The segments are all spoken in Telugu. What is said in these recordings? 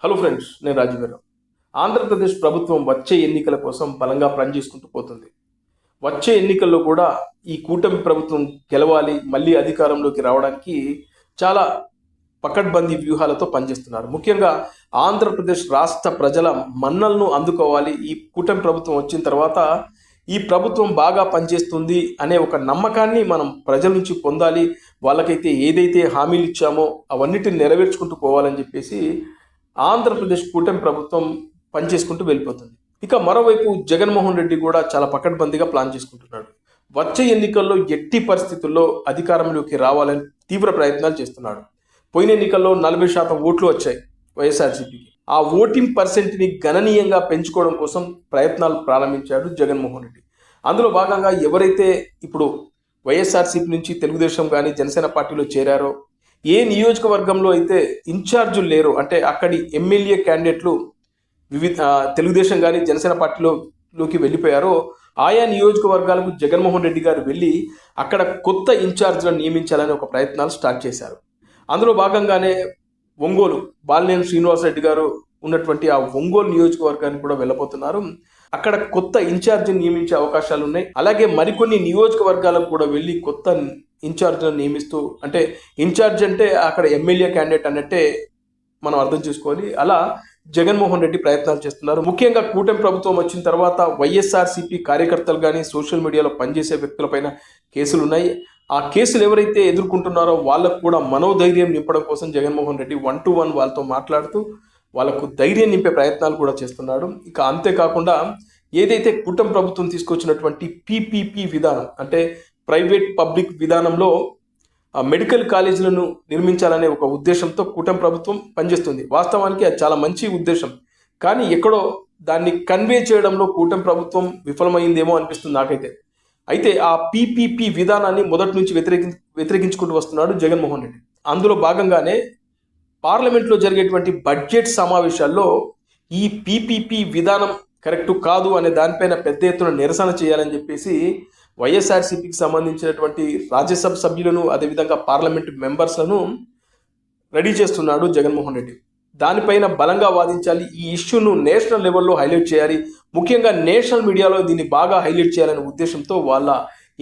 హలో ఫ్రెండ్స్, నేను రాజుగారు. ఆంధ్రప్రదేశ్ ప్రభుత్వం వచ్చే ఎన్నికల కోసం బలంగా పనిచేసుకుంటూ పోతుంది. వచ్చే ఎన్నికల్లో కూడా ఈ కూటమి ప్రభుత్వం గెలవాలి, మళ్ళీ అధికారంలోకి రావడానికి చాలా పకడ్బందీ వ్యూహాలతో పనిచేస్తున్నారు. ముఖ్యంగా ఆంధ్రప్రదేశ్ రాష్ట్ర ప్రజల మన్నలను అందుకోవాలి. ఈ కూటమి ప్రభుత్వం వచ్చిన తర్వాత ఈ ప్రభుత్వం బాగా పనిచేస్తుంది అనే ఒక నమ్మకాన్ని మనం ప్రజల నుంచి పొందాలి. వాళ్ళకైతే ఏదైతే హామీలు ఇచ్చామో అవన్నిటిని నెరవేర్చుకుంటూ పోవాలని చెప్పేసి ఆంధ్రప్రదేశ్ కూటమి ప్రభుత్వం పనిచేసుకుంటూ వెళ్ళిపోతుంది. ఇక మరోవైపు జగన్మోహన్ రెడ్డి కూడా చాలా పకడ్బందీగా ప్లాన్ చేసుకుంటున్నాడు. వచ్చే ఎన్నికల్లో ఎట్టి పరిస్థితుల్లో అధికారంలోకి రావాలని తీవ్ర ప్రయత్నాలు చేస్తున్నాడు. పోయిన ఎన్నికల్లో 40% ఓట్లు వచ్చాయి వైఎస్ఆర్సీపీకి. ఆ ఓటింగ్ పర్సెంట్ని గణనీయంగా పెంచుకోవడం కోసం ప్రయత్నాలు ప్రారంభించాడు జగన్మోహన్ రెడ్డి. అందులో భాగంగా ఎవరైతే ఇప్పుడు వైఎస్ఆర్సీపీ నుంచి తెలుగుదేశం కానీ జనసేన పార్టీలో చేరారో, ఏ నియోజకవర్గంలో అయితే ఇన్ఛార్జులు లేరు, అంటే అక్కడి ఎమ్మెల్యే క్యాండిడేట్లు తెలుగుదేశం కానీ జనసేన పార్టీలోకి వెళ్ళిపోయారో ఆయా నియోజకవర్గాలకు జగన్మోహన్ రెడ్డి గారు వెళ్ళి అక్కడ కొత్త ఇన్ఛార్జ్లను నియమించాలని ఒక ప్రయత్నాలు స్టార్ట్ చేశారు. అందులో భాగంగానే ఒంగోలు బాలినేని శ్రీనివాసరెడ్డి గారు ఉన్నటువంటి ఆ ఒంగోలు నియోజకవర్గానికి కూడా వెళ్ళబోతున్నారు. అక్కడ కొత్త ఇన్ఛార్జిని నియమించే అవకాశాలు ఉన్నాయి. అలాగే మరికొన్ని నియోజకవర్గాలకు కూడా వెళ్ళి కొత్త ఇన్ఛార్జ్లను నియమిస్తూ, అంటే ఇన్ఛార్జ్ అంటే అక్కడ ఎమ్మెల్యే క్యాండిడేట్ అన్నట్టే మనం అర్థం చేసుకోవాలి. అలా జగన్మోహన్ రెడ్డి ప్రయత్నాలు చేస్తున్నారు. ముఖ్యంగా కూటమి ప్రభుత్వం వచ్చిన తర్వాత వైఎస్ఆర్సీపీ కార్యకర్తలు కానీ సోషల్ మీడియాలో పనిచేసే వ్యక్తులపైన కేసులు ఉన్నాయి. ఆ కేసులు ఎవరైతే ఎదుర్కొంటున్నారో వాళ్ళకు కూడా మనోధైర్యం నింపడం కోసం జగన్మోహన్ రెడ్డి 1-to-1 వాళ్ళతో మాట్లాడుతూ వాళ్ళకు ధైర్యం నింపే ప్రయత్నాలు కూడా చేస్తున్నాడు. ఇక అంతేకాకుండా ఏదైతే కూటమి ప్రభుత్వం తీసుకొచ్చినటువంటి పీపీపీ విధానం, అంటే ప్రైవేట్ పబ్లిక్ విధానంలో మెడికల్ కాలేజీలను నిర్మించాలనే ఒక ఉద్దేశంతో కూటమి ప్రభుత్వం పనిచేస్తుంది. వాస్తవానికి అది చాలా మంచి ఉద్దేశం, కానీ ఎక్కడో దాన్ని కన్వే చేయడంలో కూటమి ప్రభుత్వం విఫలమైందేమో అనిపిస్తుంది నాకైతే. అయితే ఆ పీపీపీ విధానాన్ని మొదటి నుంచి వ్యతిరేకించుకుంటూ వస్తున్నాడు జగన్మోహన్ రెడ్డి. అందులో భాగంగానే పార్లమెంట్లో జరిగేటువంటి బడ్జెట్ సమావేశాల్లో ఈ పీపీపీ విధానం కరెక్ట్ కాదు అనే దానిపైన పెద్ద ఎత్తున నిరసన చేయాలని చెప్పేసి వైఎస్ఆర్సీపీకి సంబంధించినటువంటి రాజ్యసభ సభ్యులను, అదేవిధంగా పార్లమెంట్ మెంబర్స్లను రెడీ చేస్తున్నాడు జగన్మోహన్ రెడ్డి. దానిపైన బలంగా వాదించాలి. ఈ ఇష్యూను నేషనల్ లెవెల్లో హైలైట్ చేయాలి. ముఖ్యంగా నేషనల్ మీడియాలో దీన్ని బాగా హైలైట్ చేయాలనే ఉద్దేశంతో వాళ్ళ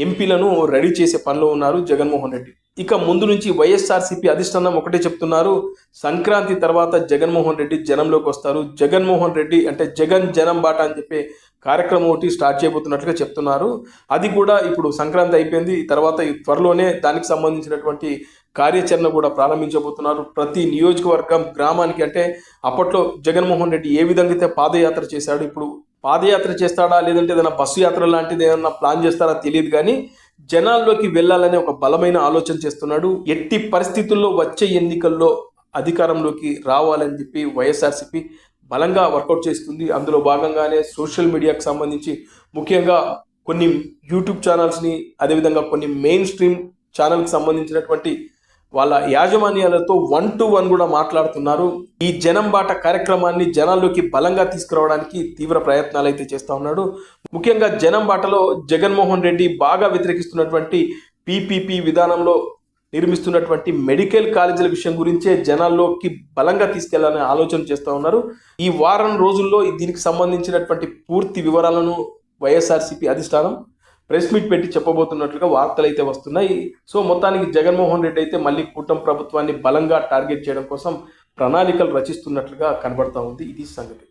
ఎంపీలను రెడీ చేసే పనిలో ఉన్నారు జగన్మోహన్ రెడ్డి. ఇక ముందు నుంచి వైఎస్ఆర్సీపీ అధిష్టానం ఒకటే చెప్తున్నారు, సంక్రాంతి తర్వాత జగన్మోహన్ రెడ్డి జనంలోకి వస్తారు. జగన్మోహన్ రెడ్డి అంటే జగన్ జనం బాట అని చెప్పే కార్యక్రమం ఒకటి స్టార్ట్ చేయబోతున్నట్లుగా చెప్తున్నారు. అది కూడా ఇప్పుడు సంక్రాంతి అయిపోయింది, తర్వాత త్వరలోనే దానికి సంబంధించినటువంటి కార్యాచరణ కూడా ప్రారంభించబోతున్నారు. ప్రతి నియోజకవర్గం, గ్రామానికి, అంటే అప్పట్లో జగన్మోహన్ రెడ్డి ఏ విధంగా అయితే పాదయాత్ర చేశాడు, ఇప్పుడు పాదయాత్ర చేస్తాడా లేదంటే ఏదైనా బస్సు యాత్ర లాంటిది ఏదన్నా ప్లాన్ చేస్తారా తెలియదు, కానీ జనాల్లోకి వెళ్ళాలనే ఒక బలమైన ఆలోచన చేస్తున్నాడు. ఎట్టి పరిస్థితుల్లో వచ్చే ఎన్నికల్లో అధికారంలోకి రావాలని చెప్పి వైఎస్ఆర్సీపీ బలంగా వర్కౌట్ చేస్తుంది. అందులో భాగంగానే సోషల్ మీడియాకు సంబంధించి ముఖ్యంగా కొన్ని యూట్యూబ్ ఛానల్స్ని, అదేవిధంగా కొన్ని మెయిన్ స్ట్రీమ్ ఛానల్కి సంబంధించినటువంటి వాళ్ళ యాజమాన్యాలతో 1-to-1 కూడా మాట్లాడుతున్నారు. ఈ జనం బాట కార్యక్రమాన్ని జనాల్లోకి బలంగా తీసుకురావడానికి తీవ్ర ప్రయత్నాలు అయితే చేస్తూ ఉన్నాడు. ముఖ్యంగా జనం బాటలో జగన్మోహన్ రెడ్డి బాగా వ్యతిరేకిస్తున్నటువంటి పీపీపీ విధానంలో నిర్మిస్తున్నటువంటి మెడికల్ కాలేజీల విషయం గురించే జనాల్లోకి బలంగా తీసుకెళ్లాలని ఆలోచన చేస్తూ ఉన్నారు. ఈ వారం రోజుల్లో దీనికి సంబంధించినటువంటి పూర్తి వివరాలను వైఎస్ఆర్సీపీ అధిష్టానం ప్రెస్ మీట్ పెట్టి చెప్పబోతున్నట్లుగా వార్తలు అయితే వస్తున్నాయి. సో మొత్తానికి జగన్మోహన్ రెడ్డి అయితే మళ్ళీ కూటమి ప్రభుత్వాన్ని బలంగా టార్గెట్ చేయడం కోసం ప్రణాళికలు రచిస్తున్నట్లుగా కనబడతా ఉంది. ఇది సంగతి.